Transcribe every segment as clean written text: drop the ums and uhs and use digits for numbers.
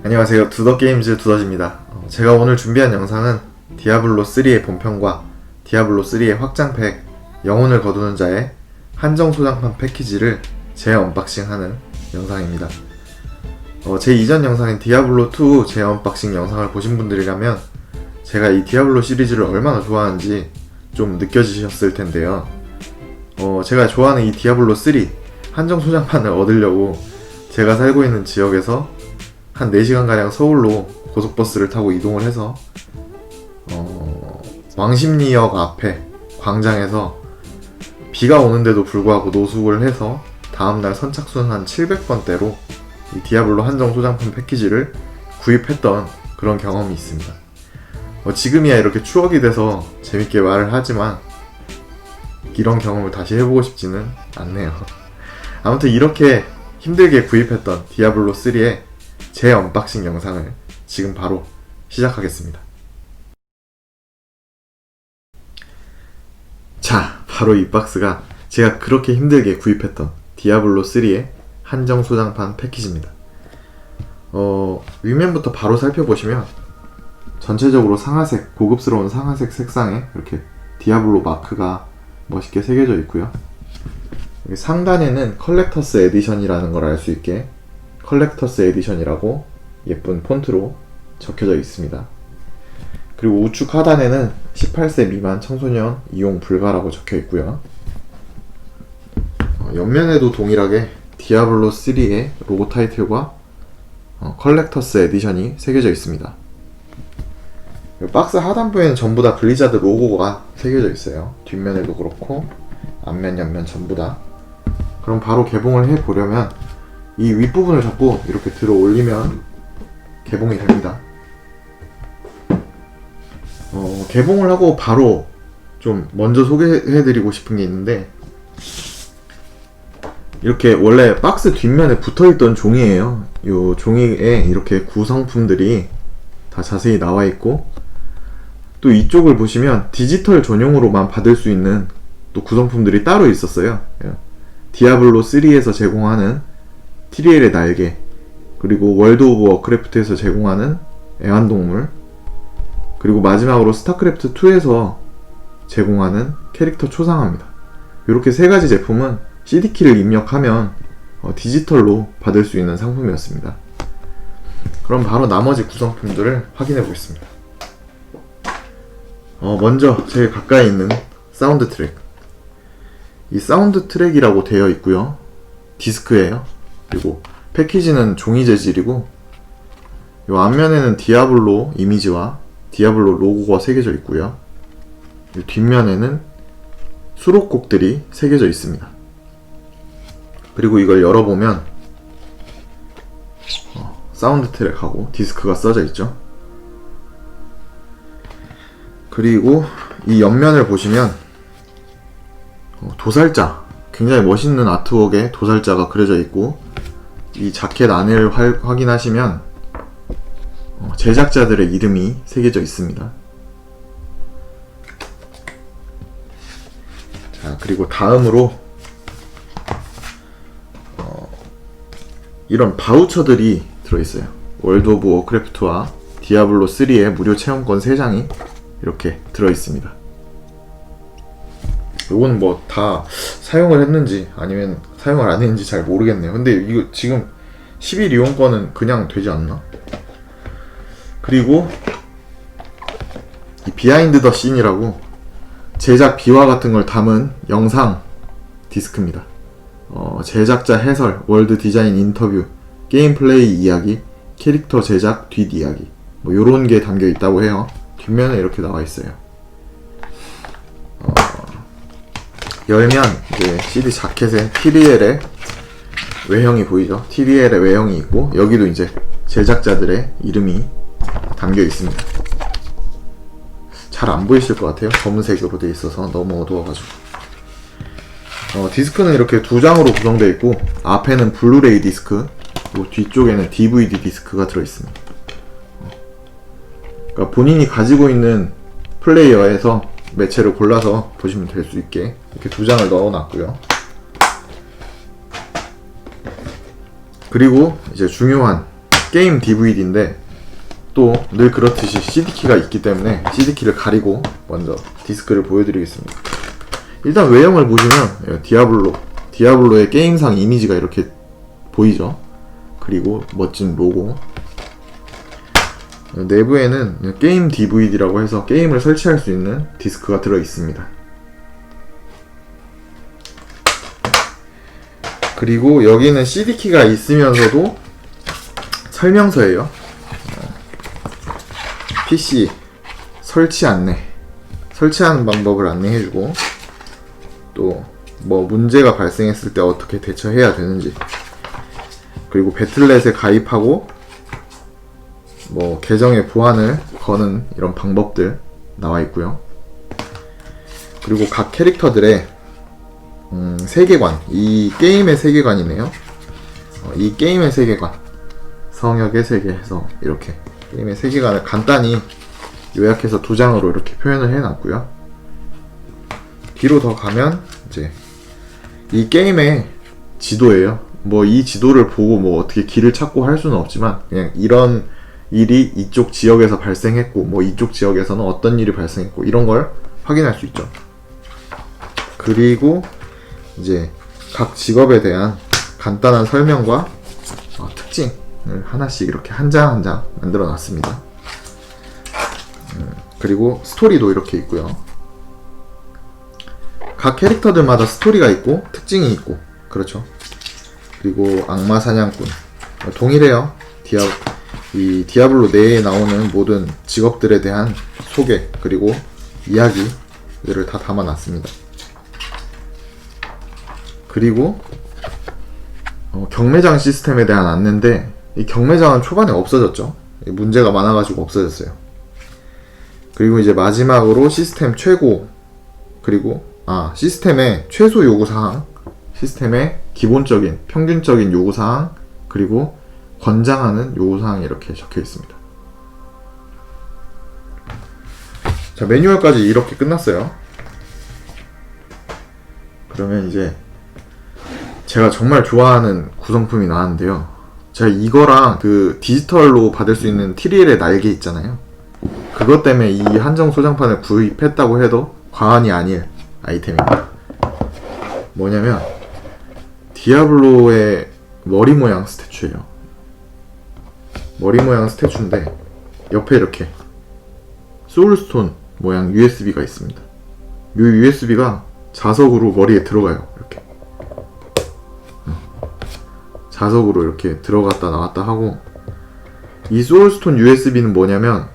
안녕하세요. 두더게임즈 두더지입니다. 제가 오늘 준비한 영상은 디아블로3의 본편과 디아블로3의 확장팩 영혼을 거두는 자의 한정 소장판 패키지를 재언박싱하는 영상입니다. 제 이전 영상인 디아블로2 재언박싱 영상을 보신 분들이라면 제가 이 디아블로 시리즈를 얼마나 좋아하는지 좀 느껴지셨을 텐데요. 제가 좋아하는 이 디아블로3 한정 소장판을 얻으려고 제가 살고 있는 지역에서 한 4시간가량 서울로 고속버스를 타고 이동을 해서 왕십리역 앞에 광장에서 비가 오는데도 불구하고 노숙을 해서 다음날 선착순 한 700번대로 이 디아블로 한정 소장품 패키지를 구입했던 그런 경험이 있습니다. 지금이야 이렇게 추억이 돼서 재밌게 말을 하지만 이런 경험을 다시 해보고 싶지는 않네요. 아무튼 이렇게 힘들게 구입했던 디아블로3의 재언박싱 영상을 지금 바로 시작하겠습니다. 자, 바로 이 박스가 제가 그렇게 힘들게 구입했던 디아블로3의 한정 소장판 패키지입니다. 윗면부터 바로 살펴보시면 전체적으로 상아색, 고급스러운 상아색 색상에 이렇게 디아블로 마크가 멋있게 새겨져 있고요. 여기 상단에는 컬렉터스 에디션이라는 걸 알 수 있게 컬렉터스 에디션이라고 예쁜 폰트로 적혀져 있습니다. 그리고 우측 하단에는 18세 미만 청소년 이용 불가라고 적혀 있고요. 옆면에도 동일하게 디아블로3의 로고 타이틀과 컬렉터스 에디션이 새겨져 있습니다. 박스 하단부에는 전부 다 블리자드 로고가 새겨져 있어요. 뒷면에도 그렇고 앞면, 옆면 전부 다. 그럼 바로 개봉을 해보려면 이 윗부분을 잡고 이렇게 들어 올리면 개봉이 됩니다. 개봉을 하고 바로 좀 먼저 소개해드리고 싶은 게 있는데, 이렇게 원래 박스 뒷면에 붙어있던 종이에요. 이 종이에 이렇게 구성품들이 다 자세히 나와 있고, 또 이쪽을 보시면 디지털 전용으로만 받을 수 있는 또 구성품들이 따로 있었어요. 디아블로3에서 제공하는 티리엘의 날개, 그리고 월드 오브 워크래프트에서 제공하는 애완동물, 그리고 마지막으로 스타크래프트 2에서 제공하는 캐릭터 초상화입니다. 이렇게 세 가지 제품은 CD키를 입력하면 디지털로 받을 수 있는 상품이었습니다. 그럼 바로 나머지 구성품들을 확인해 보겠습니다. 먼저 제일 가까이 있는 사운드 트랙. 이 사운드 트랙이라고 되어 있고요. 디스크예요. 그리고 패키지는 종이 재질이고, 이 앞면에는 디아블로 이미지와 디아블로 로고가 새겨져 있고요. 이 뒷면에는 수록곡들이 새겨져 있습니다. 그리고 이걸 열어보면 사운드 트랙하고 디스크가 써져 있죠. 그리고 이 옆면을 보시면 도살자, 굉장히 멋있는 아트웍에 도살자가 그려져 있고, 이 자켓 안을 확인하시면 제작자들의 이름이 새겨져 있습니다. 자, 그리고 다음으로 이런 바우처들이 들어있어요. 월드 오브 워크래프트와 디아블로 3의 무료 체험권 3장이 이렇게 들어있습니다. 요건 뭐 다 사용을 했는지 아니면 사용을 안 했는지 잘 모르겠네요. 근데 이거 지금 10일 이용권은 그냥 되지 않나? 그리고 이 비하인드 더 씬이라고 제작 비화 같은 걸 담은 영상 디스크입니다. 제작자 해설, 월드 디자인 인터뷰, 게임 플레이 이야기, 캐릭터 제작 뒷이야기, 뭐 요런 게 담겨 있다고 해요. 뒷면에 이렇게 나와 있어요. 열면 이제 CD 자켓에 TDL의 외형이 보이죠? TDL의 외형이 있고, 여기도 이제 제작자들의 이름이 담겨 있습니다. 잘 안 보이실 것 같아요. 검은색으로 되어 있어서 너무 어두워가지고. 디스크는 이렇게 2장으로 구성되어 있고, 앞에는 블루레이 디스크, 그리고 뒤쪽에는 DVD 디스크가 들어있습니다. 그러니까 본인이 가지고 있는 플레이어에서 매체를 골라서 보시면 될 수 있게 이렇게 2장을 넣어놨고요. 그리고 이제 중요한 게임 DVD인데 또 늘 그렇듯이 CD키가 있기 때문에 CD키를 가리고 먼저 디스크를 보여드리겠습니다. 일단 외형을 보시면 디아블로의 게임상 이미지가 이렇게 보이죠. 그리고 멋진 로고. 내부에는 게임 DVD라고 해서 게임을 설치할 수 있는 디스크가 들어 있습니다. 그리고 여기는 CD키가 있으면서도 설명서예요. PC 설치 안내, 설치하는 방법을 안내해주고, 또 뭐 문제가 발생했을 때 어떻게 대처해야 되는지, 그리고 배틀넷에 가입하고 뭐 계정의 보안을 거는 이런 방법들 나와 있고요. 그리고 각 캐릭터들의 세계관, 이 게임의 세계관이네요. 이 게임의 세계관, 성역의 세계 해서 이렇게 게임의 세계관을 간단히 요약해서 두 장으로 이렇게 표현을 해놨고요. 뒤로 더 가면 이제 이 게임의 지도예요. 뭐 이 지도를 보고 뭐 어떻게 길을 찾고 할 수는 없지만, 그냥 이런 일이 이쪽 지역에서 발생했고, 뭐 이쪽 지역에서는 어떤 일이 발생했고, 이런 걸 확인할 수 있죠. 그리고 이제 각 직업에 대한 간단한 설명과 특징을 하나씩 이렇게 한 장 한 장 만들어 놨습니다. 그리고 스토리도 이렇게 있고요. 각 캐릭터들마다 스토리가 있고 특징이 있고, 그렇죠. 그리고 악마 사냥꾼 동일해요. 이 디아블로 내에 나오는 모든 직업들에 대한 소개 그리고 이야기들을 다 담아놨습니다. 그리고 경매장 시스템에 대한 안내인데, 이 경매장은 초반에 없어졌죠. 문제가 많아가지고 없어졌어요. 그리고 이제 마지막으로 시스템 최고, 그리고 시스템의 최소 요구사항, 시스템의 기본적인 평균적인 요구사항, 그리고 권장하는 요구사항이 이렇게 적혀 있습니다. 자, 매뉴얼까지 이렇게 끝났어요. 그러면 이제 제가 정말 좋아하는 구성품이 나왔는데요. 제가 이거랑 그 디지털로 받을 수 있는 TRL의 날개 있잖아요. 그것 때문에 이 한정 소장판을 구입했다고 해도 과언이 아닐 아이템입니다. 뭐냐면 디아블로의 머리 모양 스태츄예요. 머리 모양 스태츄인데 옆에 이렇게 소울스톤 모양 USB가 있습니다. 이 USB가 자석으로 머리에 들어가요. 이렇게 자석으로 이렇게 들어갔다 나왔다 하고, 이 소울스톤 USB는 뭐냐면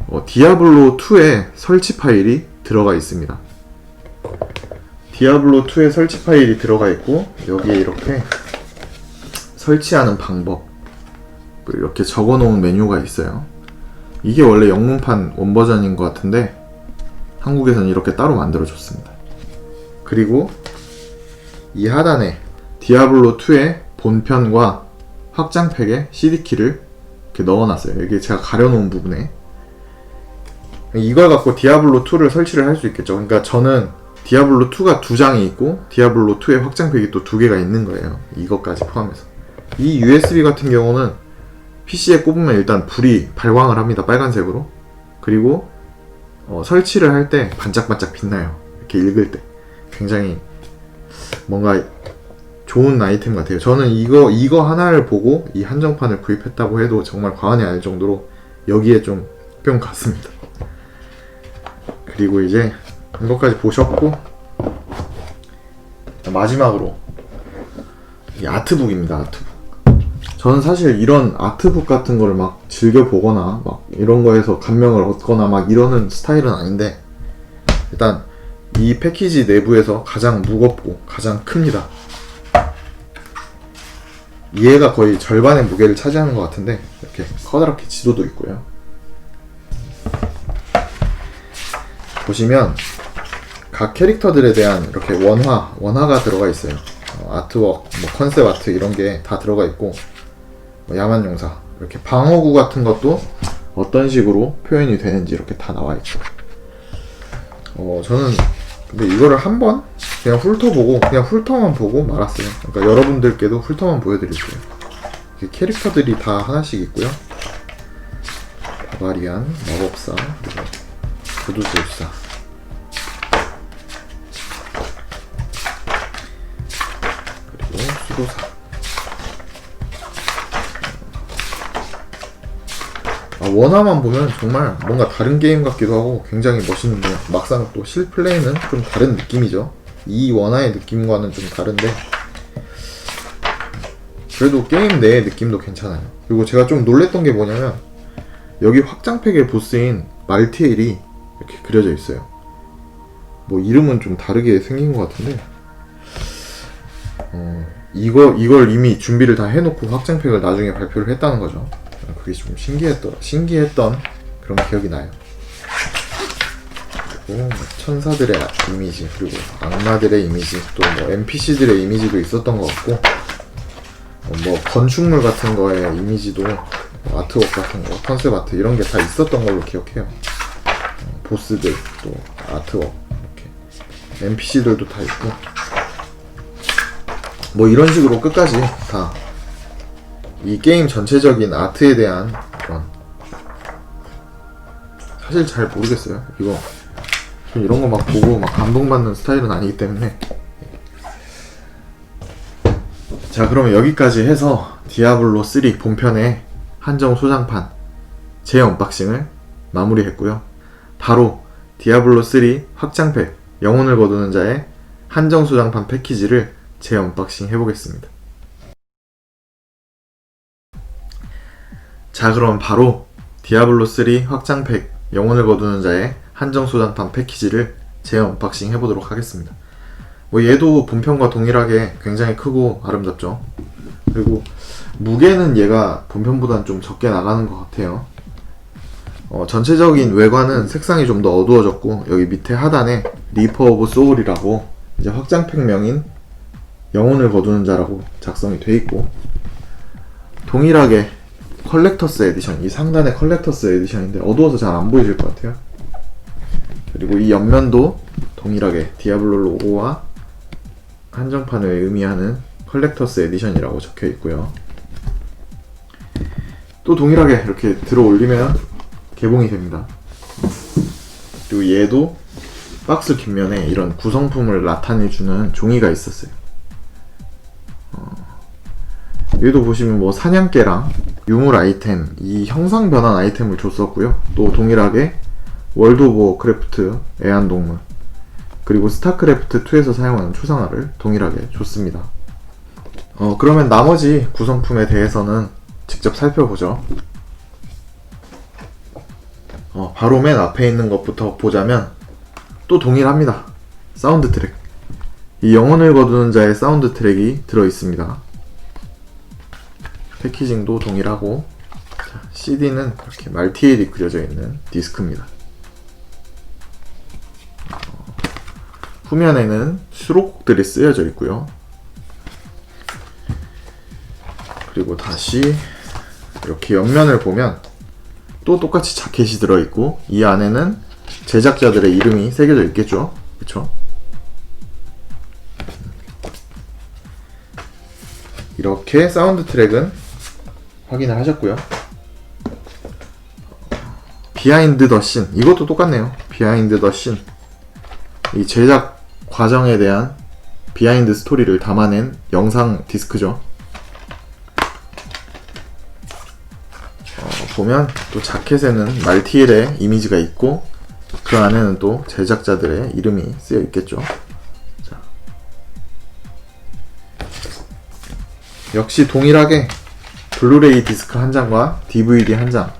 디아블로2의 설치 파일이 들어가 있습니다. 디아블로2의 설치 파일이 들어가 있고, 여기에 이렇게 설치하는 방법 이렇게 적어놓은 메뉴가 있어요. 이게 원래 영문판 원버전인 것 같은데 한국에서는 이렇게 따로 만들어줬습니다. 그리고 이 하단에 디아블로2의 본편과 확장팩에 CD키를 이렇게 넣어놨어요. 여기 제가 가려놓은 부분에. 이걸 갖고 디아블로2를 설치를 할 수 있겠죠. 그러니까 저는 디아블로2가 2장이 있고 디아블로2의 확장팩이 또 2개가 있는 거예요. 이것까지 포함해서. 이 USB 같은 경우는 PC에 꼽으면 일단 불이 발광을 합니다. 빨간색으로. 그리고 설치를 할 때 반짝반짝 빛나요. 이렇게 읽을 때. 굉장히 뭔가 좋은 아이템 같아요. 저는 이거 하나를 보고 이 한정판을 구입했다고 해도 정말 과언이 아닐 정도로 여기에 좀 뿅 갔습니다. 그리고 이제 이것까지 보셨고, 마지막으로 이 아트북입니다. 아트북. 저는 사실 이런 아트북 같은 거를 막 즐겨 보거나 막 이런 거에서 감명을 얻거나 막 이러는 스타일은 아닌데, 일단 이 패키지 내부에서 가장 무겁고 가장 큽니다. 얘가 거의 절반의 무게를 차지하는 것 같은데, 이렇게 커다랗게 지도도 있고요. 보시면 각 캐릭터들에 대한 이렇게 원화가 들어가 있어요. 아트워크, 뭐 컨셉 아트 이런 게 다 들어가 있고, 뭐 야만용사, 이렇게 방어구 같은 것도 어떤 식으로 표현이 되는지 이렇게 다 나와 있고. 저는 근데 이거를 한번 그냥 훑어만 보고 말았어요. 그러니까 여러분들께도 훑어만 보여드릴게요. 이렇게 캐릭터들이 다 하나씩 있고요. 바바리안, 마법사, 그리고 구두술사, 그리고 수도사. 원화만 보면 정말 뭔가 다른 게임 같기도 하고 굉장히 멋있는데요. 막상 또 실플레이는 좀 다른 느낌이죠. 이 원화의 느낌과는 좀 다른데 그래도 게임 내의 느낌도 괜찮아요. 그리고 제가 좀 놀랬던 게 뭐냐면 여기 확장팩의 보스인 말티엘이 이렇게 그려져 있어요. 뭐 이름은 좀 다르게 생긴 것 같은데 이걸 이미 준비를 다 해놓고 확장팩을 나중에 발표를 했다는 거죠. 그게 좀 신기했던 그런 기억이 나요. 그리고 천사들의 이미지, 그리고 악마들의 이미지, 또 뭐 NPC들의 이미지도 있었던 것 같고, 뭐 건축물 같은 거의 이미지도, 뭐 아트웍 같은 거, 컨셉 아트 이런 게 다 있었던 걸로 기억해요. 보스들, 또 아트웍, 이렇게 NPC들도 다 있고, 뭐 이런 식으로 끝까지 다 이 게임 전체적인 아트에 대한 그런, 사실 잘 모르겠어요. 이런 거 막 보고 막 감동받는 스타일은 아니기 때문에. 자, 그러면 여기까지 해서 디아블로 3 본편의 한정 소장판 재언박싱을 마무리했고요. 바로 디아블로 3 확장팩 영혼을 거두는 자의 한정 소장판 패키지를 재언박싱 해보겠습니다. 자, 그럼 바로 디아블로 3 확장팩 영혼을 거두는 자의 한정 소장판 패키지를 재언박싱 해보도록 하겠습니다. 뭐 얘도 본편과 동일하게 굉장히 크고 아름답죠. 그리고 무게는 얘가 본편보다는 좀 적게 나가는 것 같아요. 전체적인 외관은 색상이 좀 더 어두워졌고, 여기 밑에 하단에 리퍼 오브 소울이라고 이제 확장팩명인 영혼을 거두는 자라고 작성이 돼 있고, 동일하게 컬렉터스 에디션, 이 상단의 컬렉터스 에디션인데 어두워서 잘 안 보이실 것 같아요. 그리고 이 옆면도 동일하게 디아블로 로고와 한정판을 의미하는 컬렉터스 에디션이라고 적혀 있고요. 또 동일하게 이렇게 들어 올리면 개봉이 됩니다. 그리고 얘도 박스 뒷면에 이런 구성품을 나타내주는 종이가 있었어요. 얘도 보시면 뭐 사냥개랑 유물 아이템, 이 형상 변환 아이템을 줬었고요. 또 동일하게 월드 오브 워크래프트 애완동물, 그리고 스타크래프트 2에서 사용하는 초상화를 동일하게 줬습니다. 그러면 나머지 구성품에 대해서는 직접 살펴보죠. 바로 맨 앞에 있는 것부터 보자면 또 동일합니다. 사운드 트랙. 이 영혼을 거두는 자의 사운드 트랙이 들어있습니다. 패키징도 동일하고, CD는 이렇게 말티엘이 그려져 있는 디스크입니다. 후면에는 수록곡들이 쓰여져 있고요. 그리고 다시 이렇게 옆면을 보면 또 똑같이 자켓이 들어있고, 이 안에는 제작자들의 이름이 새겨져 있겠죠. 그쵸? 이렇게 사운드 트랙은 확인을 하셨고요. 비하인드 더 씬, 이것도 똑같네요. 비하인드 더 씬, 이 제작 과정에 대한 비하인드 스토리를 담아낸 영상 디스크죠. 보면 또 자켓에는 말티엘의 이미지가 있고, 그 안에는 또 제작자들의 이름이 쓰여 있겠죠. 자. 역시 동일하게 블루레이 디스크 한 장과 DVD 한 장,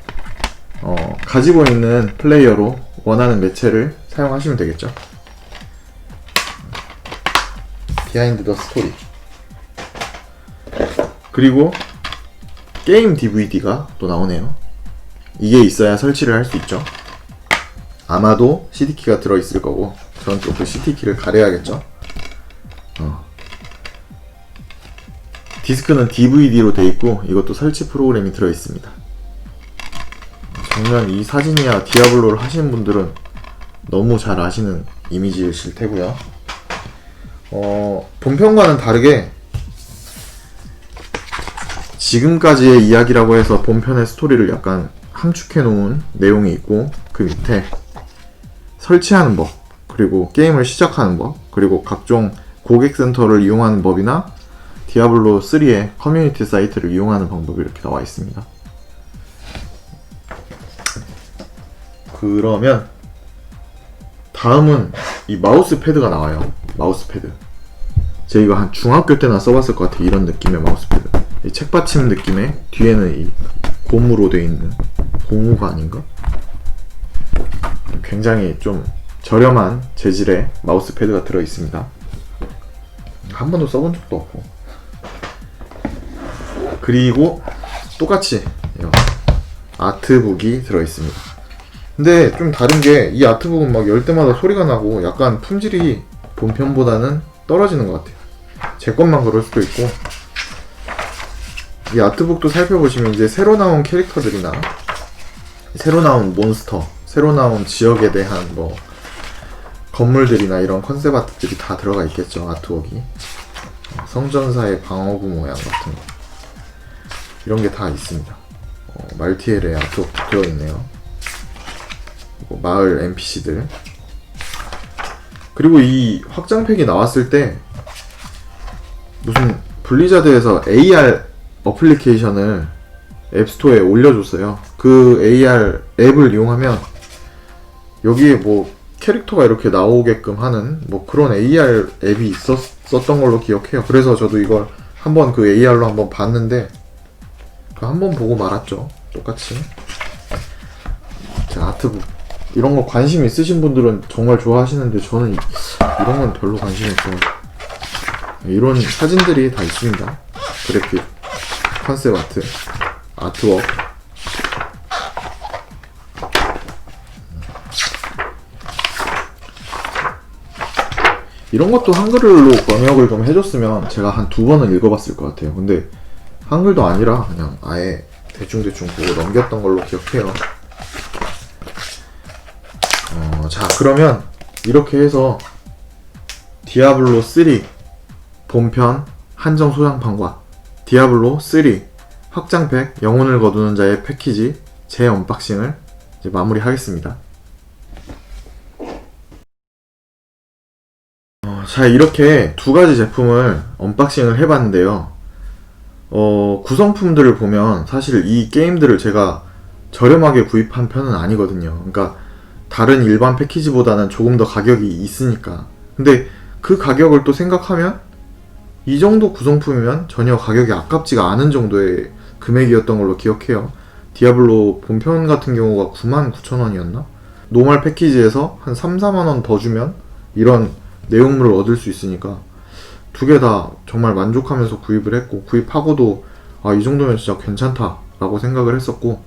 가지고 있는 플레이어로 원하는 매체를 사용하시면 되겠죠. 비하인드 더 스토리, 그리고 게임 DVD가 또 나오네요. 이게 있어야 설치를 할 수 있죠. 아마도 CD키가 들어있을 거고, 저는 또 그 CD키를 가려야겠죠. 디스크는 DVD로 돼 있고, 이것도 설치 프로그램이 들어있습니다. 정말 이 사진이야 디아블로를 하시는 분들은 너무 잘 아시는 이미지이실 테고요. 본편과는 다르게 지금까지의 이야기라고 해서 본편의 스토리를 약간 함축해 놓은 내용이 있고, 그 밑에 설치하는 법, 그리고 게임을 시작하는 법, 그리고 각종 고객센터를 이용하는 법이나 디아블로 3의 커뮤니티 사이트를 이용하는 방법이 이렇게 나와 있습니다. 그러면 다음은 이 마우스 패드가 나와요. 마우스 패드. 제가 이거 한 중학교 때나 써봤을 것 같아. 이런 느낌의 마우스 패드. 이 책받침 느낌의 뒤에는 이 고무로 되어 있는, 고무가 아닌가? 굉장히 좀 저렴한 재질의 마우스 패드가 들어 있습니다. 한 번도 써본 적도 없고. 그리고 똑같이 아트북이 들어 있습니다. 근데 좀 다른 게, 이 아트북은 막 열 때마다 소리가 나고 약간 품질이 본편보다는 떨어지는 것 같아요. 제 것만 그럴 수도 있고. 이 아트북도 살펴보시면 이제 새로 나온 캐릭터들이나 새로 나온 몬스터, 새로 나온 지역에 대한 뭐 건물들이나 이런 컨셉 아트들이 다 들어가 있겠죠. 아트웍이 성전사의 방어구 모양 같은 거, 이런 게 다 있습니다. 말티엘의 아트웍 들어있네요. 그리고 마을 NPC들. 그리고 이 확장팩이 나왔을 때 무슨 블리자드에서 AR 어플리케이션을 앱스토어에 올려줬어요. 그 AR 앱을 이용하면 여기에 뭐 캐릭터가 이렇게 나오게끔 하는 뭐 그런 AR 앱이 있었던 걸로 기억해요. 그래서 저도 이걸 한번 그 AR로 한번 봤는데 한번 보고 말았죠. 똑같이. 자, 아트북 이런 거 관심 있으신 분들은 정말 좋아하시는데 저는 이런 건 별로 관심이 없어요. 이런 사진들이 다 있습니다. 그래픽, 컨셉 아트, 아트웍. 이런 것도 한글로 번역을 좀 해줬으면 제가 한 2번은 읽어봤을 것 같아요. 근데 한글도 아니라 그냥 아예 대충대충 보고 넘겼던 걸로 기억해요. 자, 그러면 이렇게 해서 디아블로 3 본편 한정 소장판과 디아블로 3 확장팩 영혼을 거두는 자의 패키지 제 언박싱을 이제 마무리하겠습니다. 자, 이렇게 두 가지 제품을 언박싱을 해봤는데요. 구성품들을 보면 사실 이 게임들을 제가 저렴하게 구입한 편은 아니거든요. 그러니까 다른 일반 패키지보다는 조금 더 가격이 있으니까. 근데 그 가격을 또 생각하면 이 정도 구성품이면 전혀 가격이 아깝지가 않은 정도의 금액이었던 걸로 기억해요. 디아블로 본편 같은 경우가 99,000원이었나? 노멀 패키지에서 한 3, 4만원 더 주면 이런 내용물을 얻을 수 있으니까 두 개 다 정말 만족하면서 구입을 했고, 구입하고도 이 정도면 진짜 괜찮다 라고 생각을 했었고,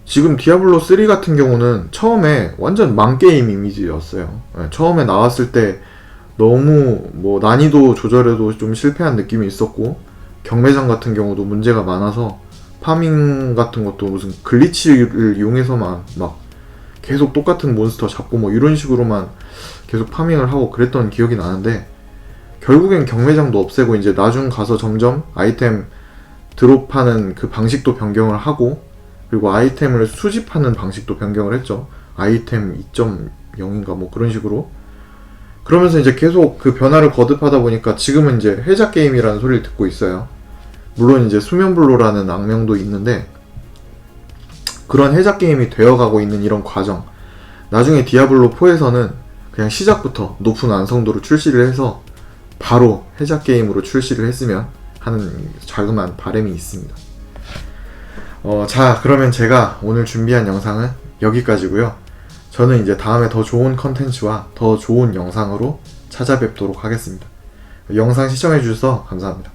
지금 디아블로 3 같은 경우는 처음에 완전 망게임 이미지였어요. 처음에 나왔을 때 너무 뭐 난이도 조절에도 좀 실패한 느낌이 있었고, 경매장 같은 경우도 문제가 많아서 파밍 같은 것도 무슨 글리치를 이용해서만 막 계속 똑같은 몬스터 잡고 뭐 이런 식으로만 계속 파밍을 하고 그랬던 기억이 나는데, 결국엔 경매장도 없애고 이제 나중 가서 점점 아이템 드롭하는 그 방식도 변경을 하고, 그리고 아이템을 수집하는 방식도 변경을 했죠. 아이템 2.0인가 뭐 그런 식으로. 그러면서 이제 계속 그 변화를 거듭하다 보니까 지금은 이제 해자 게임이라는 소리를 듣고 있어요. 물론 이제 수면블로라는 악명도 있는데, 그런 해자 게임이 되어가고 있는 이런 과정, 나중에 디아블로 4에서는 그냥 시작부터 높은 완성도로 출시를 해서 바로 해자 게임으로 출시를 했으면 하는 자그마한 바람이 있습니다. 자, 그러면 제가 오늘 준비한 영상은 여기까지고요. 저는 이제 다음에 더 좋은 컨텐츠와 더 좋은 영상으로 찾아뵙도록 하겠습니다. 영상 시청해주셔서 감사합니다.